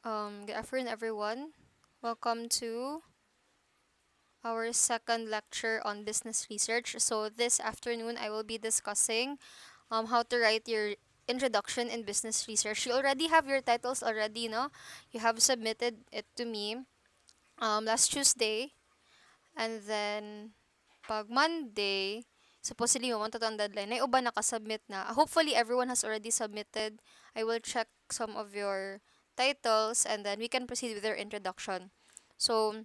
Good afternoon, everyone. Welcome to our second lecture on business research. So this afternoon, I will be discussing how to write your introduction in business research. You already have your titles already, no? You have submitted it to me last Tuesday, and then pag Monday, supposedly mamunta to ang deadline. Ay uban nakasubmit na. Hopefully, everyone has already submitted. I will check some of your titles, and then we can proceed with your introduction. So,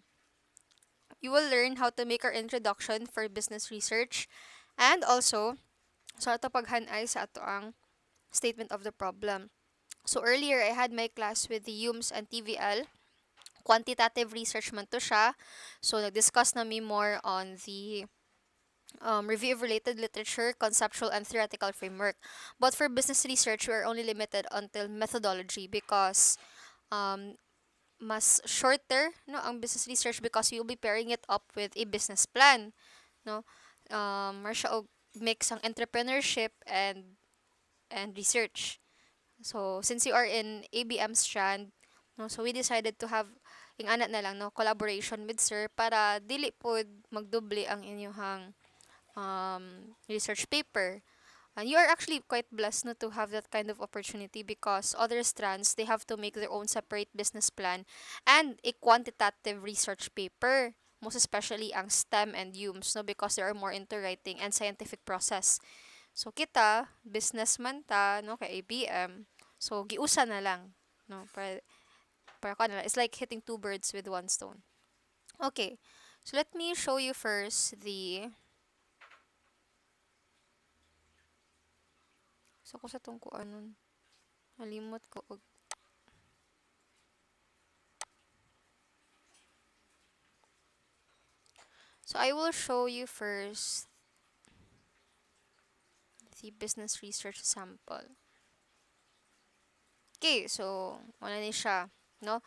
you will learn how to make our introduction for business research, and also sa ato paghanay sa ato ang statement of the problem. So earlier I had my class with the UMS and TVL. Quantitative research man to siya. So nag-discuss na mi more on the review of related literature, conceptual and theoretical framework. But for business research, we are only limited until methodology because um, mas shorter no ang business research because you'll be pairing it up with a business plan, no. Mar siya og mix ang entrepreneurship and research. So since you are in ABM strand, no, so we decided to have ing ana na lang no collaboration with sir para dili pod magdoble ang inyong research paper. And you are actually quite blessed no, to have that kind of opportunity because other strands, they have to make their own separate business plan and a quantitative research paper. Most especially ang STEM and UMS, no, because they are more into writing and scientific process. So kita, businessman ta, no, kay ABM. So giusa na lang, no, para ka na lang. It's like hitting two birds with one stone. Okay. So let me show you first the so ko sa tungkuan nalimot ko og so I will show you first the business research sample. Okay, so wala ni siya, no?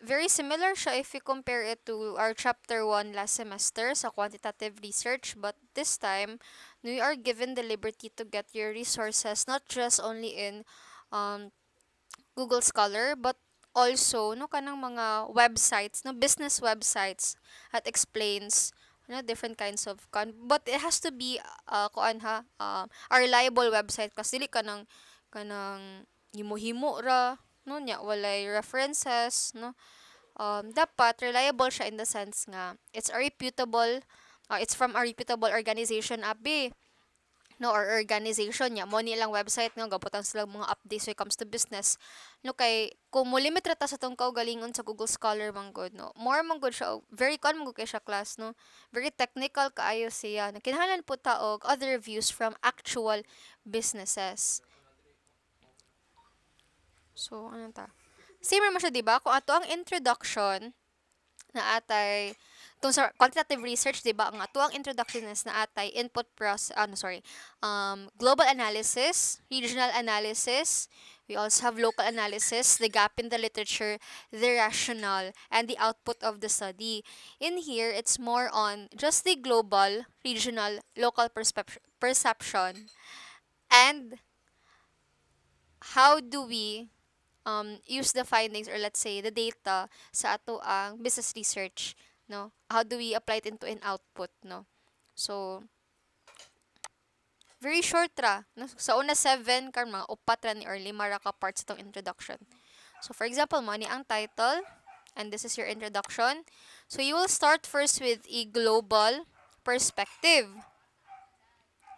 Very similar siya if you compare it to our chapter 1 last semester sa quantitative research, but this time we are given the liberty to get your resources not just only in um, Google Scholar but also no kanang mga websites, no business websites that explains different kinds of but it has to be kuan ha a reliable website kasi dili kanang himo-himo ra no nya walay references no. Dapat reliable siya in the sense nga it's from a reputable organization abi no or organization nya mo nilang website no gabutang silang mga updates when it comes to business no kay kung mo limit ra ta sa tong kaugalingon sa Google Scholar man gud no more man gud siya very con man gud kay siya class no very technical kaayo siya na kinahanglan po ta og other reviews from actual businesses. So ano ta same ra man siya, di ba? Kung ato ang introduction na atay tung sa quantitative research, di ba, ang ato ang introduction is na atay input process, global analysis, regional analysis, we also have local analysis, the gap in the literature, the rationale, and the output of the study. In here, it's more on just the global, regional, local perception, and how do we use the findings or let's say the data sa ato ang business research, no, how do we apply it into an output, no. So very short ra no? Sa una 7 kan mga upat ra ni or 5 ra ka parts itong introduction. So for example mo ni ang title and this is your introduction. So you will start first with a global perspective,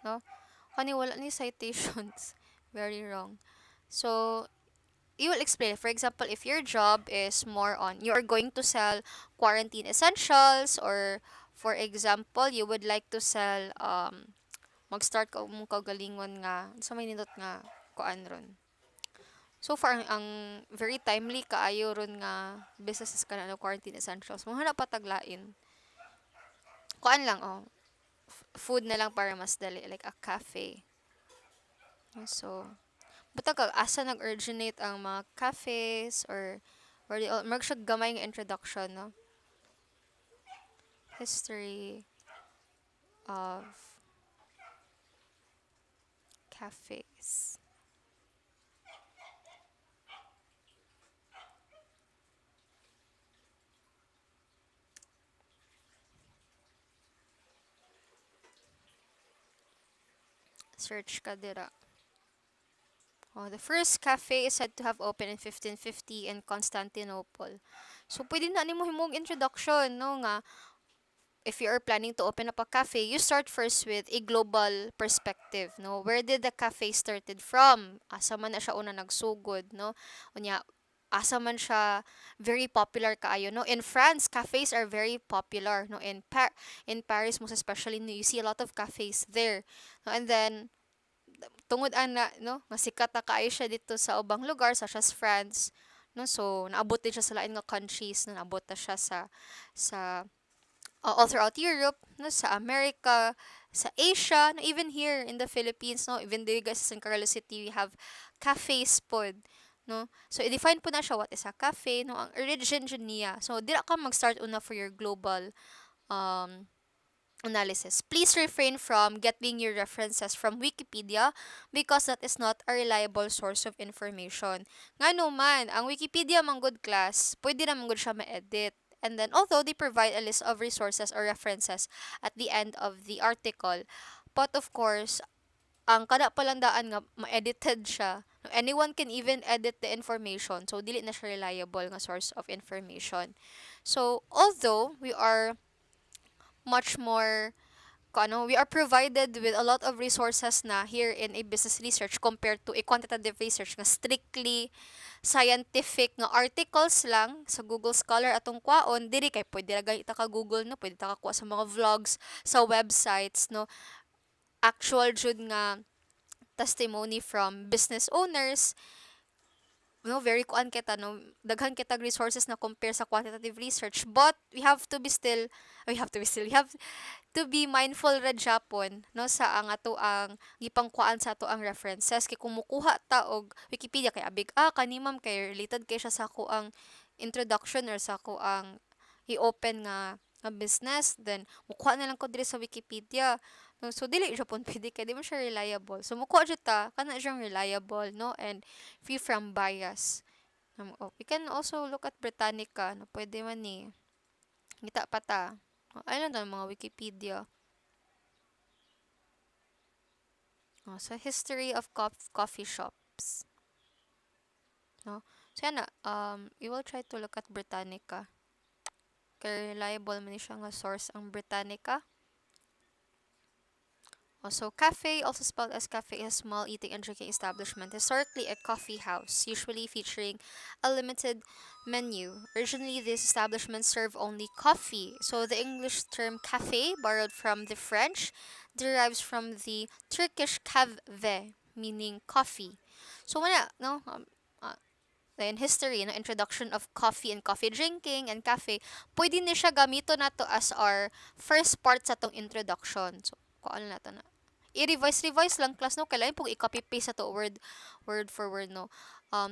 no. Kani wala ni citations. Very wrong. So you will explain. For example, if your job is more on you are going to sell quarantine essentials, or for example, you would like to sell mag-start ka mong kaugalingon nga sa may nindot nga kuan ron. So far ang very timely kaayo ron nga businesses kana no quarantine essentials. Mo na pataglain. Kuan lang food na lang para mas dali like a cafe. So butag ka asa nag-originate ang mga cafes or di mag siya gamay nga introduction, no. History of cafes. Search ka dira. Oh, the first cafe is said to have opened in 1550 in Constantinople. So, pwede na nimo himong introduction, no, nga if you are planning to open up a cafe, you start first with a global perspective, no? Where did the cafe started from? Asa man na siya una nagsugod, no? Unya, asa man siya very popular kaayo, no? In France, cafes are very popular, no? In Paris, most especially, no, you see a lot of cafes there. No? And then, tungod ana, no? Nga sikat na kaayo siya dito sa ubang lugar, such as France, no? So, naabot din siya sa lain nga countries, no? Naabot na siya sa all throughout Europe, no, sa America, sa Asia, no, even here in the Philippines, no, even though guys in Carlos City, we have cafes pod, no. So i-define po na siya what is a cafe, no, ang origin dyan niya. So dira ka mag-start una for your global um analysis. Please refrain from getting your references from Wikipedia because that is not a reliable source of information. Nga man, ang Wikipedia man good class, pwede naman good siya ma-edit. And then, although they provide a list of resources or references at the end of the article, but of course, ang kada palandaan nga ma-edited siya. Anyone can even edit the information. So, dili na siya reliable nga source of information. So, although we are much more we are provided with a lot of resources na here in a business research compared to a quantitative research nga strictly scientific nga articles lang sa Google Scholar atong kwaon diri kay pwede ra ita ka Google no pwede ta ka kuha sa mga vlogs sa websites no actual jud nga testimony from business owners no very kuan kita no daghan kitag resources na compare sa quantitative research but we have to be mindful ra Japon no sa ang ato ang gipangkuan sa ato ang references kay kumukuha ta og Wikipedia kay abig kani ma'am kay related kay siya sa ako ang introduction or sa ako ang i-open nga business then mukuha na lang ko diri sa Wikipedia no, so dili Japon pwede kay di man siya reliable so mukuha jud ta kana siyang reliable no and free from bias. We can also look at Britannica no pwede man ni ngita pa ta. Ayun lang mga Wikipedia. Sa history of coffee shops. No? So, yan na. We will try to look at Britannica. Kaya reliable man siya nga source ang Britannica. Also, cafe, also spelled as cafe, is a small eating and drinking establishment, historically a coffee house, usually featuring a limited menu. Originally, these establishments serve only coffee, so the English term cafe, borrowed from the French, derives from the Turkish kahve, meaning coffee. So, wala, no? In history, no, introduction of coffee and coffee drinking and cafe, pwede ni siya gamito na to as our first part sa tong introduction. So, kuan na to na i-revise lang class no kailangan pug i-copy paste sa to word for word no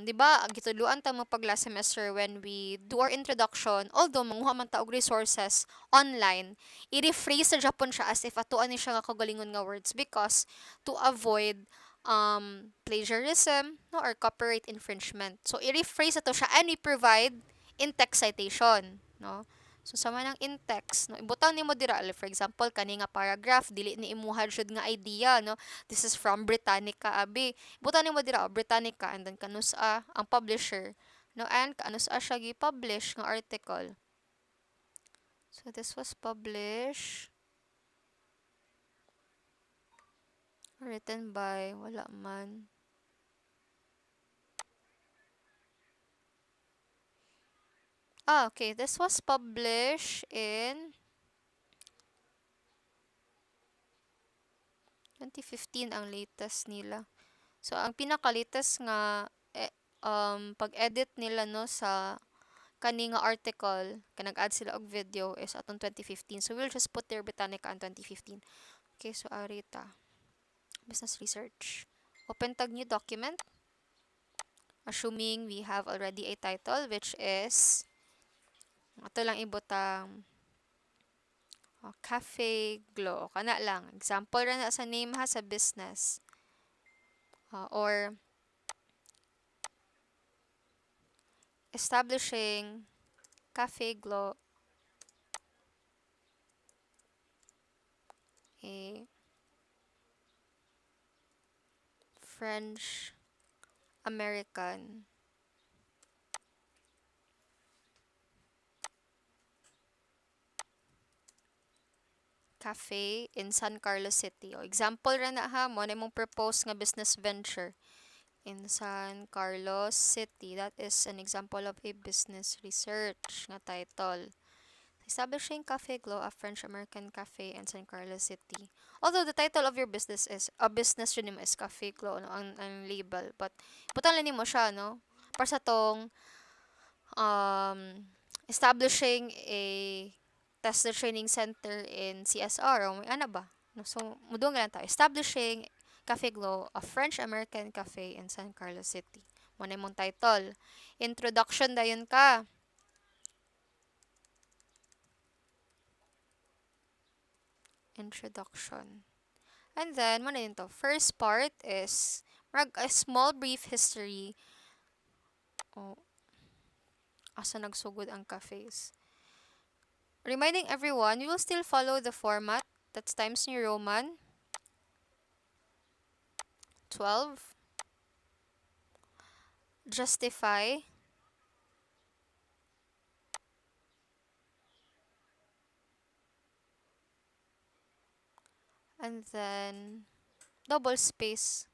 di ba gitudluan ta mo pag last semester when we do our introduction although manguha man ta og resources online i-rephrase sa Japon siya as if ato ani siya nga kagalingon nga words because to avoid plagiarism no or copyright infringement so i-rephrase ato siya and we provide in text citation no. So sama ng in text no ibutang nimo dira for example kani nga paragraph dili ni imuha jud nga idea no this is from Britannica abi ibutang nimo dira Britannica and then kanus-a ang publisher no and kanus-a siya gi-publish nga article. So this was published written by wala man okay this was published in 2015 ang latest nila. So, ang pinaka-latest nga pag-edit nila no sa kani nga article, kanag-add sila og video is atong 2015. So, we'll just put there Britannica on 2015. Okay, so arita. Business research. Open tag new document. Assuming we have already a title which is ato lang ibutang Cafe Glow. Kana lang. Example ra na sa name ha sa business. Or establishing Cafe Glow a French American cafe in San Carlos City. O, example ra na ha, mo na mong propose nga business venture in San Carlos City. That is an example of a business research nga title. Establishing Cafe Glow, a French-American cafe in San Carlos City. Although the title of your business is, a business yun nimo is Cafe Glow, no, ang label. But, butang lang mo siya, no? Para sa tong, um, establishing a tester training center in CSR, o may ano ba? No, so, mudong lang tayo. Establishing Cafe Glow, a French-American cafe in San Carlos City. Muna mong title. Introduction dayon ka. Introduction. And then, muna yun to. First part is a small brief history. Oh, asa nagsugod ang cafes. Reminding everyone, you will still follow the format. That's Times New Roman 12. Justify. And then, double space.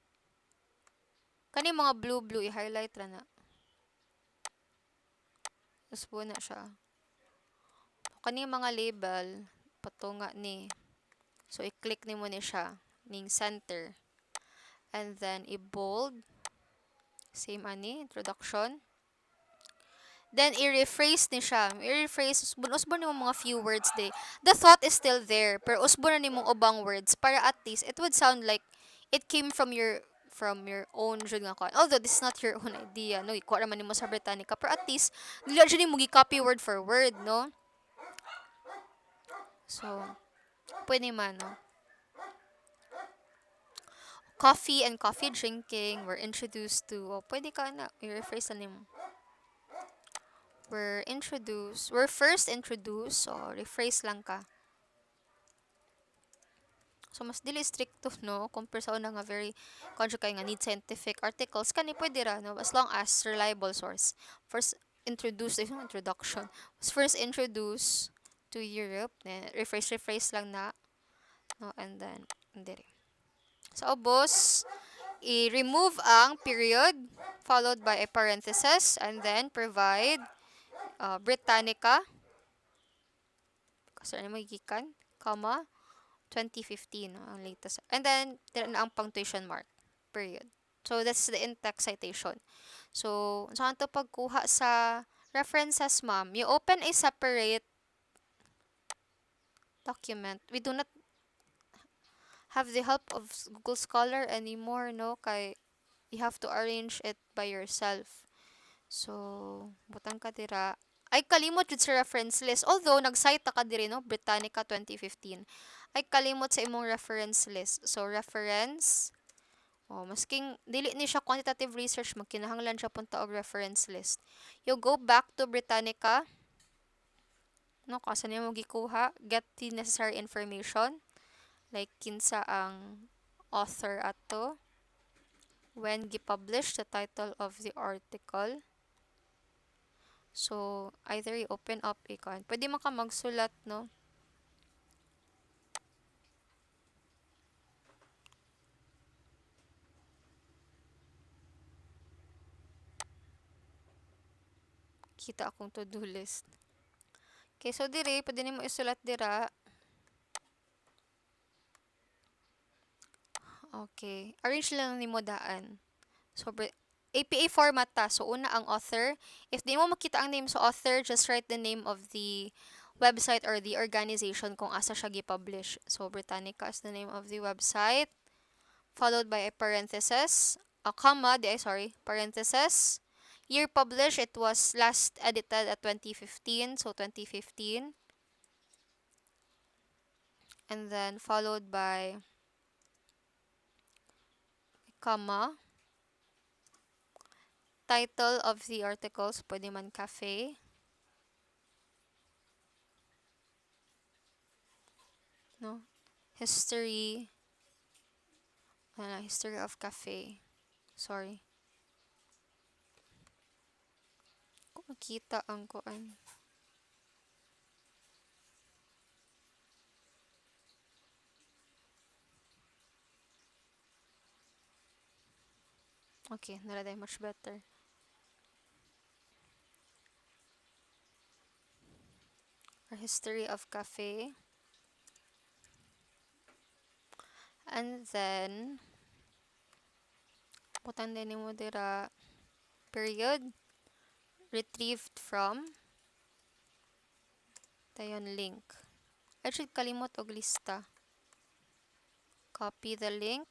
Kani mga blue i-highlight ra na. Usbo na siya. Kani mga label, patunga ni. So, i-click ni mo ni siya. Ning center. And then, i-bold. Same ani, introduction. Then, i-rephrase ni siya. I-rephrase, usbon ni mo mga few words day. The thought is still there, pero usbon na ni mong ubang words para at least it would sound like it came from your own jud nga kon. Although this is not your own idea, no, ikuha raman nimo sa Britannica, pero at least dili jud nimo gi-copy word for word, no? So, pwede man, no? Coffee and coffee drinking were introduced to, oh, pwede ka na, i-rephrase na nimo. Were first introduced, so rephrase lang ka. So, mas dili stricto, no? Compare sa una nga very conscious kay nga need scientific articles. Kani pwede ra, no? As long as reliable source. First introduced, introduction. Was first introduced to Europe. Rephrase lang na. No? And then, hindi rin. Sa ubos, i-remove ang period followed by a parenthesis and then provide Britannica. Kasi ano magigikan? Comma. 2015, no, ang latest. And then, tira na ang punctuation mark. Period. So, that's the in-text citation. So, saan to pagkuha sa references, ma'am? You open a separate document. We do not have the help of Google Scholar anymore, no? Kay, you have to arrange it by yourself. So, butang ka dira. Ay, kalimot jud sa reference list. Although, nag-cite ka diri, no? Britannica 2015. Ay, kalimot sa imong reference list. So, reference. Oh, masking, dili ni siya quantitative research, magkinahanglan siya punta og reference list. You go back to Britannica. No, kasa niya mo gikuha. Get the necessary information. Like, kinsa ang author ato. When gi-publish the title of the article. So, either you open up icon. Pwede man ka magsulat, no? Kita akong to-do list. Okay, so dire, pwede nimo isulat dira. Okay. Arrange lang nimo daan. So, APA format ta. So, una ang author. If di mo makita ang name sa author, just write the name of the website or the organization kung asa siya gi-publish. So, Britannica is the name of the website. Followed by a parenthesis. A comma, parenthesis. Year published, it was last edited at 2015. So, 2015. And then, followed by comma. Title of the articles, pwede man cafe. No? History. History of cafe. Sorry. Kung makita ang kuan. Okay, naladay much better. Our history of cafe. And then, butang din mo dira period retrieved from tayon link. I should kalimot og lista. Copy the link.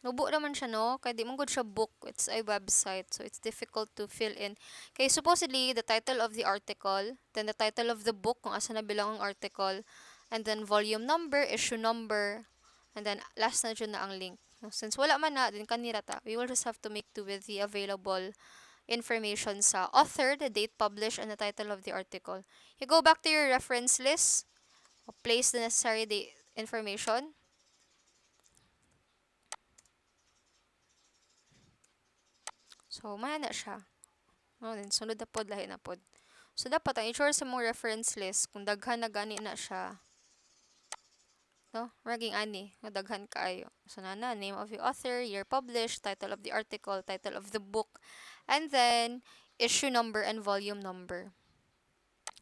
Nubo naman siya, no? Kaya di man good siya book. It's a website, so it's difficult to fill in. Kaya supposedly, the title of the article, then the title of the book, kung asa na bilang ang article, and then volume number, issue number, and then last na dyan na ang link. No? Since wala man na, din kanira ta, we will just have to make do with the available information sa author, the date published, and the title of the article. You go back to your reference list, place the necessary information. So, man na siya. No, then sunod na pod, lahi na pod. So, dapat ang i-sure sa mong reference list, kung daghan na gani na siya, no? Raging ani, nga daghan kaayo. So, name of the author, year published, title of the article, title of the book, and then, issue number and volume number.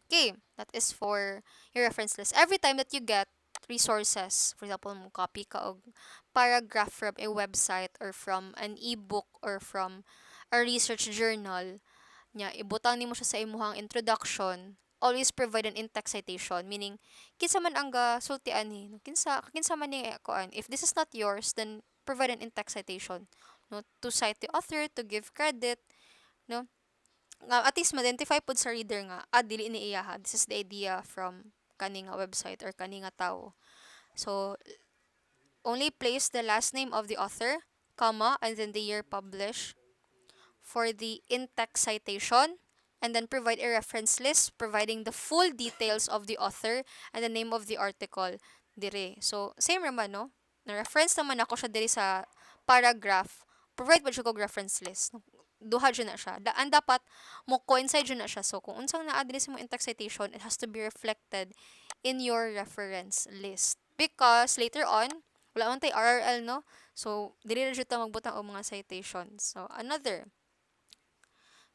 Okay, that is for your reference list. Every time that you get resources, for example, mo copy ka og paragraph from a website or from an ebook or from a research journal, nya ibutang nimo siya sa imuhang introduction, always provide an in-text citation, meaning kinsa man ang sultian ni, no? kinsa man ni kuan. If this is not yours, then provide an in-text citation, no, to cite the author, to give credit, no, nga at least ma-identify pod sa reader nga dili ni iya ha, this is the idea from kani nga website or kani nga tawo. So only place the last name of the author, comma, and then the year published for the in-text citation, and then provide a reference list providing the full details of the author and the name of the article dire. So, same naman, no? Na-reference naman ako siya dire sa paragraph. Provide pa siya kog reference list. Duha dyan na siya. Ang dapat, mo coincide dyan na siya. So, kung unsang na-address mo in-text citation, it has to be reflected in your reference list. Because, later on, wala man tayo RRL, no? So, dili na dyan magbutang o mga citations. So, another.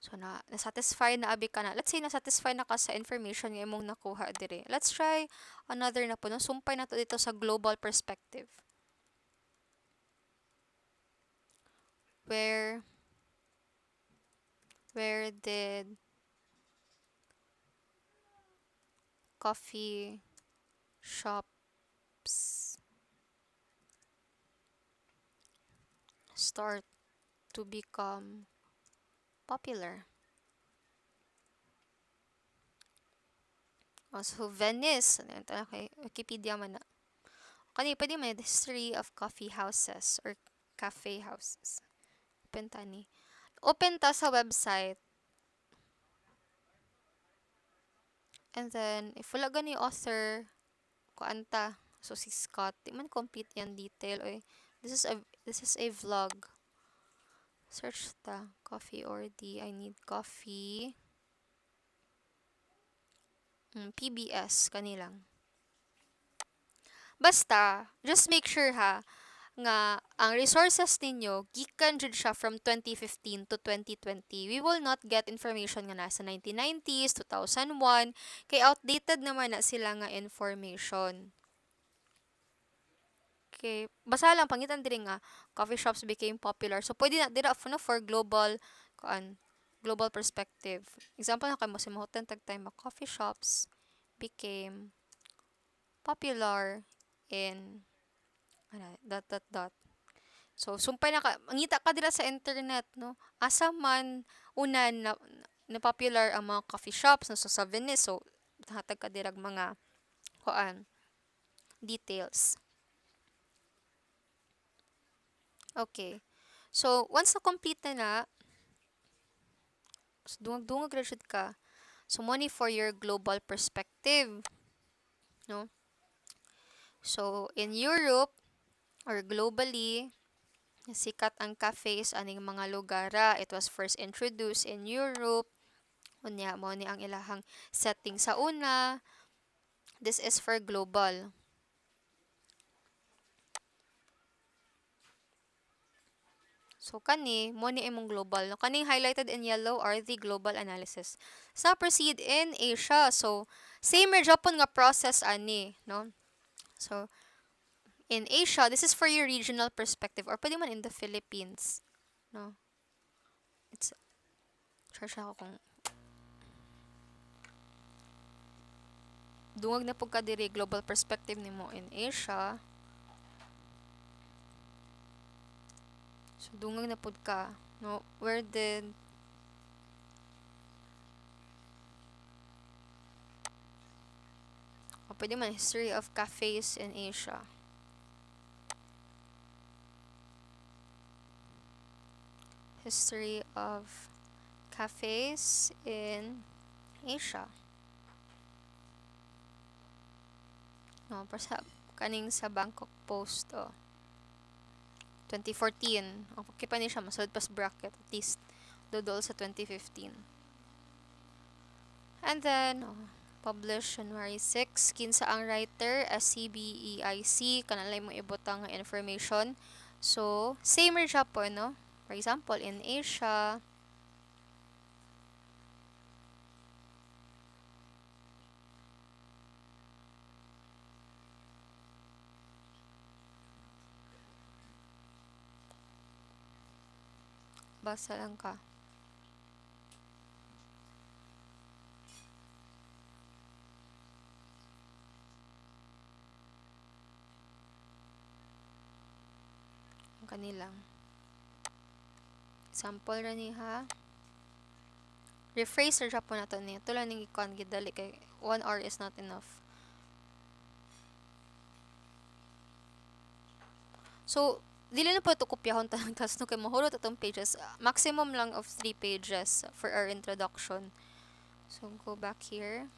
So, na-satisfy na abi ka na. Let's say, na-satisfy na ka sa information nga imong nakuha dire. Let's try another na po. No? Sumpay na to dito sa global perspective. Where did coffee shops start to become popular? So, Venice. Ano yun? Okay, Wikipedia man na. Kani, pwede man the history of coffee houses or cafe houses. Open ta ni. Open ta sa website. And then, if wala gani author, kuanta. So, si Scott. Di man complete yan detail. Oy. This is a vlog. Search ta. Coffee or tea. I need coffee. PBS. Kanilang. Basta, just make sure ha, nga ang resources ninyo gikan jud siya from 2015 to 2020. We will not get information nga nasa 1990s, 2001 kay outdated naman na sila nga information. Okay, basa lang pangitan diri nga coffee shops became popular. So pwede na dira for global global perspective. Example na kay mo si mahutan tag time coffee shops became popular in dot. So, sumpay na ka, mangita ka dira sa internet, no? Asa man, una, na popular ang mga coffee shops, no? So, sa Venice, so, hatag ka dirag mga, details. Okay. So, once na-complete na, so, dungag graduate ka. So, money for your global perspective, no? So, in Europe, or globally, sikat ang cafes aning mga lugara. It was first introduced in Europe. Unya mo ni ang ilahang setting sa una. This is for global. So kani mo ni imong global. No, kaning highlighted in yellow are the global analysis. Sa proceed in Asia. So same ra Japan nga process ani, no? So in Asia, this is for your regional perspective or pwede man in the Philippines, no? It's search ako kung dungag na pud ka diri global perspective nimo in Asia. So dungag na pud ka, no? Where did o pwede man history of cafes in Asia. History of cafes in Asia. No, para kaning sa Bangkok Post, 2014. Okay pa ni siya, masud pas bracket, at least dodol sa 2015. And then, published January 6. Kinsa ang writer, SCBEIC, kanalay mo ibutang information. So, same ra siya po, no? For example, in Asia, basa lang ka. Ang kanilang. Example ra ni ha. Rephrase ra po na to ni. Ito lang ning ikon gidali kay 1 hour is not enough. So, dili na po ito kopyahon tanang taas no kay mahulot itong pages. Maximum lang of 3 pages for our introduction. So, go back here.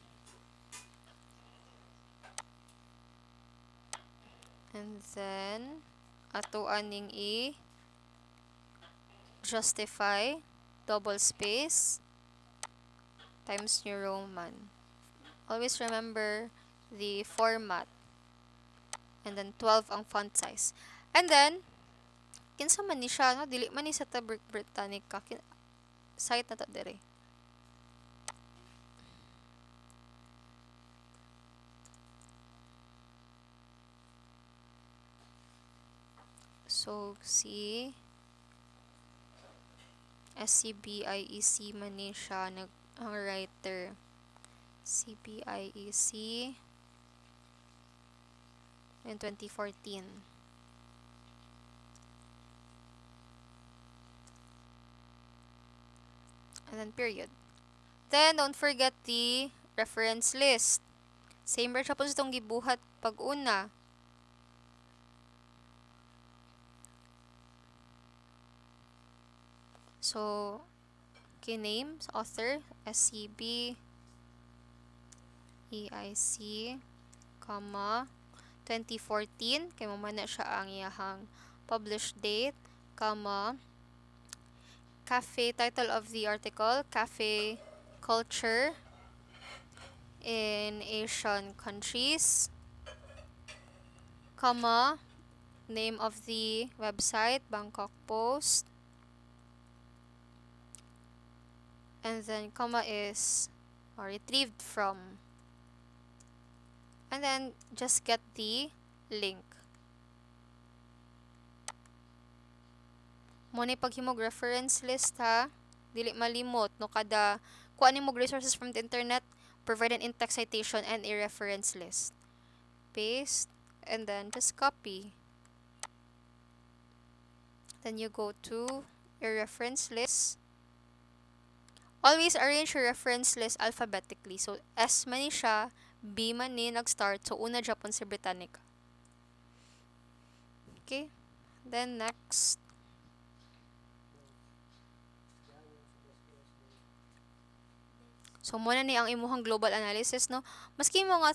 And then, ato aning justify, double space, times New Roman. Always remember the format. And then 12 ang font size. And then, kinsa man ni siya, no? Dili man ni sa Britannica. Site na to dire. So, si SCBIEC man ni siya ang writer. CBIEC in 2014. And then period. Then, don't forget the reference list. Same ra siya po itong gibuhat pag-una. So, key names, author, SCB, EIC, 2014, kay mo man na siya ang iyahang published date, cafe, title of the article, Cafe Culture in Asian Countries, name of the website, Bangkok Post, and then is retrieved from, and then just get the link. Mo ni paghimog reference list ha, dili malimot no kada kuha nimog resources from the internet, provide an in-text citation and a reference list. Paste and then just copy. Then you go to your reference list. Always arrange your reference list alphabetically. So, S man ni siya, B man ni nag-start. So, una Japon si Britannica. Okay? Then, next. So, muna ni ang imuhang global analysis, no? Maski mga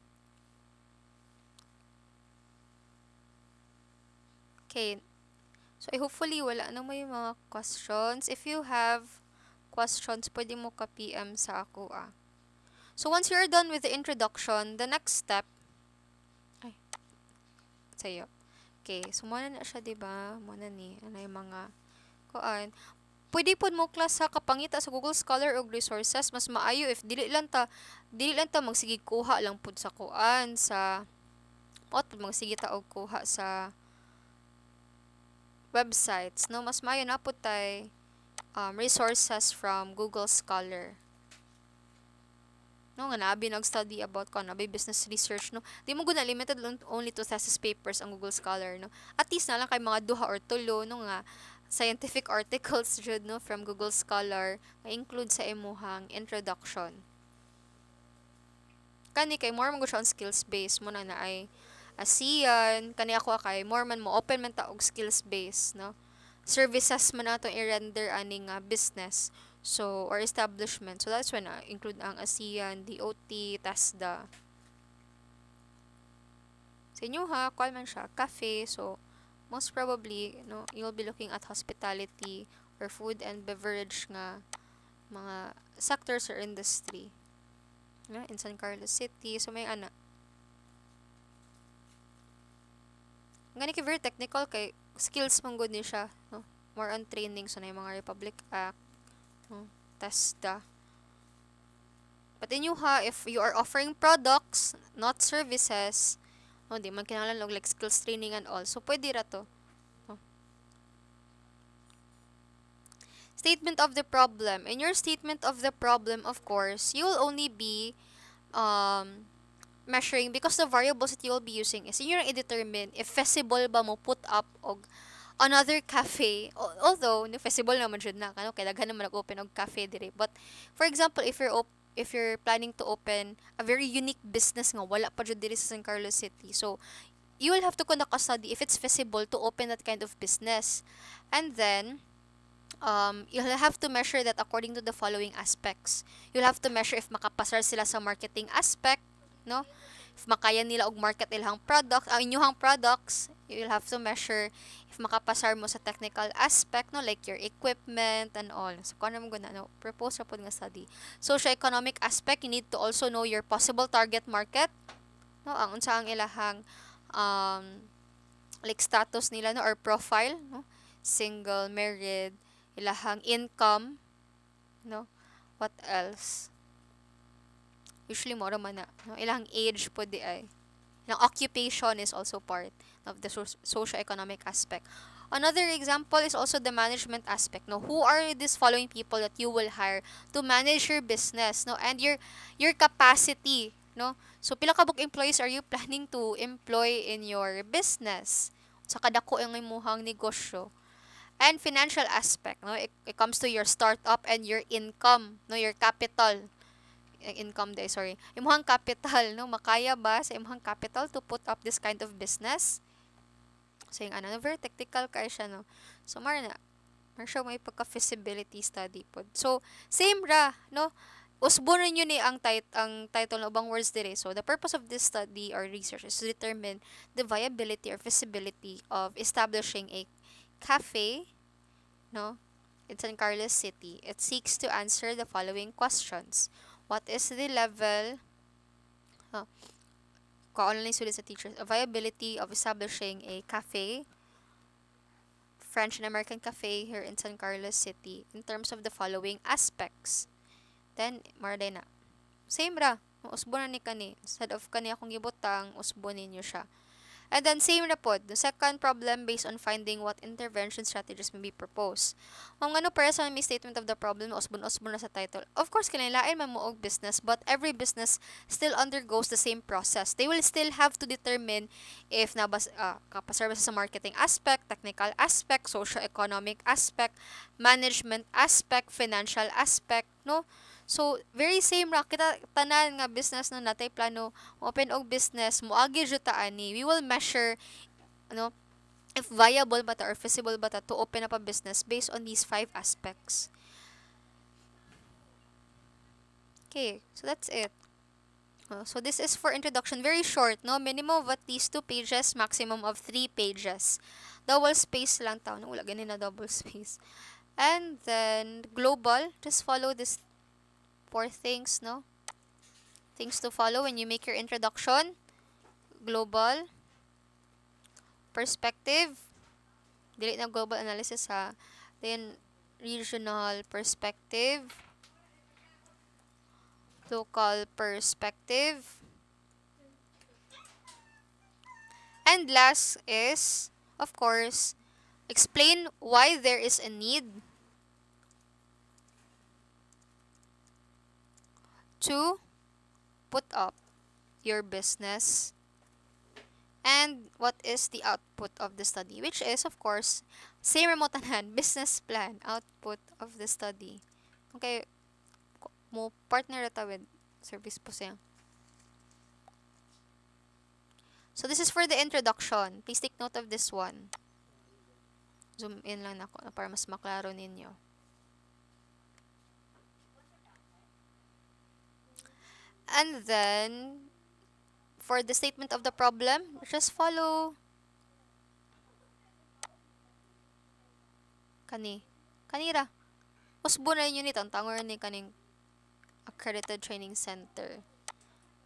Okay, so hopefully wala na may mga questions. If you have questions, pwede mo ka-PM sa ako So once you're done with the introduction, the next step, ay, sa'yo. Okay, so muna na siya, diba? Muna ni, ano yung mga, kuan. Pwede po mo class sa kapangita sa Google Scholar o resources, mas maayo if dili lang ta magsige kuha lang pud sa kuan, sa, magsige ta og kuha sa websites, no? Mas maayo na po tay resources from Google Scholar. No, nga nabi nag-study about ko, nabi business research, no? Di mo guna limited only to thesis papers ang Google Scholar, no? At least na lang kay mga duha or tulo, no, nga scientific articles jud, no, from Google Scholar nga include sa imuhang introduction. Kani kay more man gud siya on skills based mo na ay ASEAN, kani ako kay more man mo open man ta og skills based, no? Services man nato i-render ani nga business. So, or establishment. So, that's when include ang ASEAN, DOT, TASDA. Sa inyo ha, call man siya, cafe. So, most probably, no, you'll be looking at hospitality or food and beverage nga mga sectors or industry. No, in San Carlos City. So, may Ngani kay very technical kay skills man gud ni siya, no? More on training so na yung mga Republic Act, no? TASDA. But inyo ha, if you are offering products, not services, no, di man kinahanglan og like skills training and all. So pwede ra to. No? Statement of the problem. In your statement of the problem, of course, you will only be measuring because the variables that you will be using is yun yung i-determine if feasible ba mo put up og another cafe. Although no feasible naman jud na kano kay daghan naman nag-open og cafe dire. But for example, if you're planning to open a very unique business nga wala pa jud diri sa San Carlos City, so you will have to conduct a study if it's feasible to open that kind of business. And then you'll have to measure that according to the following aspects. You'll have to measure if makapasar sila sa marketing aspect, no? If makaya nila og market ilang product, ang inyong products, you'll have to measure if makapasar mo sa technical aspect, no, like your equipment and all. So kung ano mo guna, no, propose ra pod nga study. Socio-economic aspect, you need to also know your possible target market, no, ang unsa ang ilahang like status nila, no, or profile, no, single, married, ilahang income, no, what else? Usually more man na, no, ilahang age po di ay. Ilang occupation is also part of the socio-economic aspect. Another example is also the management aspect. No, who are these following people that you will hire to manage your business, no, and your capacity, no. So pila ka bug employees are you planning to employ in your business? Sa kadako ang imuhang negosyo. And financial aspect, no, it comes to your startup and your income, no, your capital, income day, sorry, imuhang capital, no, makaya ba sa imuhang capital to put up this kind of business? So yung very technical kay siya, no. So mar siya may pagka feasibility study pod. So same ra, no, usbonon yun ni ang title ng ubang words dire. So the purpose of this study or research is to determine the viability or feasibility of establishing a cafe, no, in San Carlos City. It seeks to answer the following questions. What is the level, online students and teachers, viability of establishing a cafe, French and American cafe here in San Carlos City in terms of the following aspects. Then, maraday na. Same ra. Usbonan ni kani. Instead of kani akong gibutang, usbonin niyo siya. And then, same na po, the second problem based on finding what intervention strategies may be proposed. Kung ano para sa may statement of the problem, osbon na sa title. Of course, kinailain man mo og business, but every business still undergoes the same process. They will still have to determine if kapaservice sa marketing aspect, technical aspect, socio-economic aspect, management aspect, financial aspect, no? So, very same ra kita tanan nga business na natay plano open og business moagi jud ta ani. We will measure ano if viable ba ta or feasible ba ta to open up a business based on these 5 aspects. Okay, so that's it. So this is for introduction, very short, no, minimum of at least 2 pages, maximum of 3 pages. Double space lang tao. Wala ganin na double space. And then, global. Just follow these four things, no? Things to follow when you make your introduction. Global. Perspective. Dili na global analysis ha. Then, regional perspective. Local perspective. And last is, of course, explain why there is a need to put up your business and what is the output of the study, which is, of course, same remote tanan, business plan, output of the study. Okay, mo partner ata with service po siya. So this is for the introduction. Please take note of this one. Zoom in lang ako para mas maklaro ninyo. And then, for the statement of the problem, just follow kanira. Usbo na yun ang tangon ni kaning accredited training center.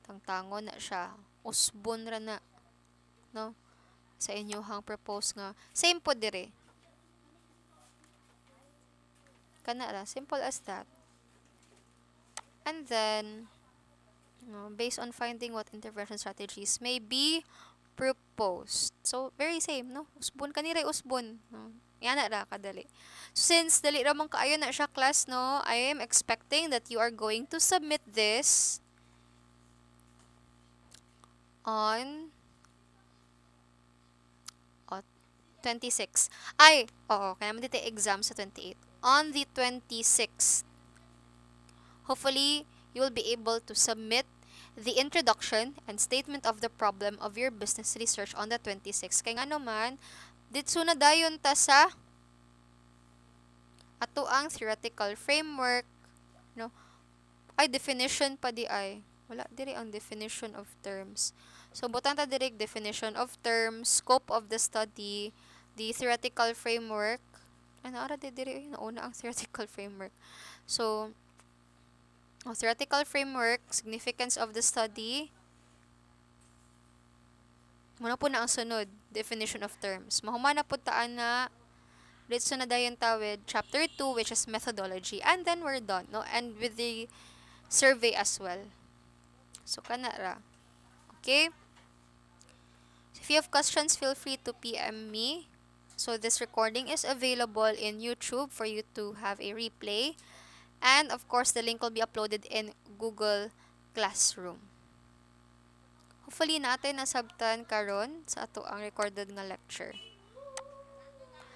Tangtangon na siya. Usbon ra na, no? Sa inyohang propose nga. Same po dire. Kana ra. Simple as that. And then, based on finding what intervention strategies may be proposed. So, very same, no? Usbon kanira usbon. No? Yan na ra kadali. Since dali ra man kaayo na siya class, no? I am expecting that you are going to submit this on 26. Ay, oo, kaya naman dito exam sa 28. On the 26th, hopefully, you will be able to submit the introduction and statement of the problem of your business research on the 26th. Kaya nga naman, ditso na dayon ta sa ato ang theoretical framework, no? Ay, definition pa di ay. Wala diri ang definition of terms. So, butang ta diri definition of terms, scope of the study, the theoretical framework. Ano ara diri nauna ang theoretical framework. So, theoretical framework, significance of the study. Muna po na ang sunod, definition of terms. Mahumana po taan na dito na dayon tawid chapter 2 which is methodology, and then we're done, no? And with the survey as well. So kana ra. Okay? If you have questions, feel free to PM me. So this recording is available in YouTube for you to have a replay. And of course, the link will be uploaded in Google Classroom. Hopefully natin nasabtan karon sa ato ang recorded nga lecture.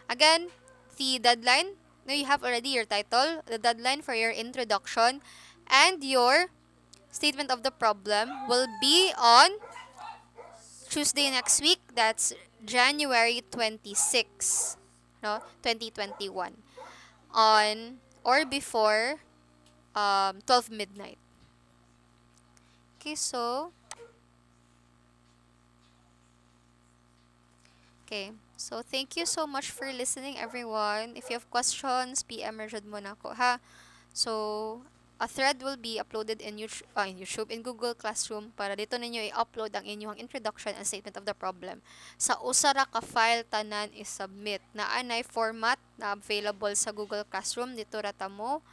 Again, the deadline, no, you have already your title, the deadline for your introduction, and your statement of the problem will be on Tuesday next week. That's January 26, no, 2021. On or before 12 midnight. Okay, so thank you so much for listening, everyone. If you have questions, PM rajud mo na ko, ha? So, a thread will be uploaded in YouTube, in Google Classroom para dito ninyo i-upload ang inyong introduction and statement of the problem. Sa usara ka file tanan i-submit na anay format na available sa Google Classroom dito rata mo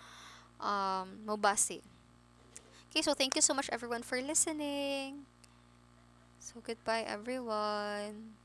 mobase. Okay, so thank you so much everyone for listening. So goodbye everyone.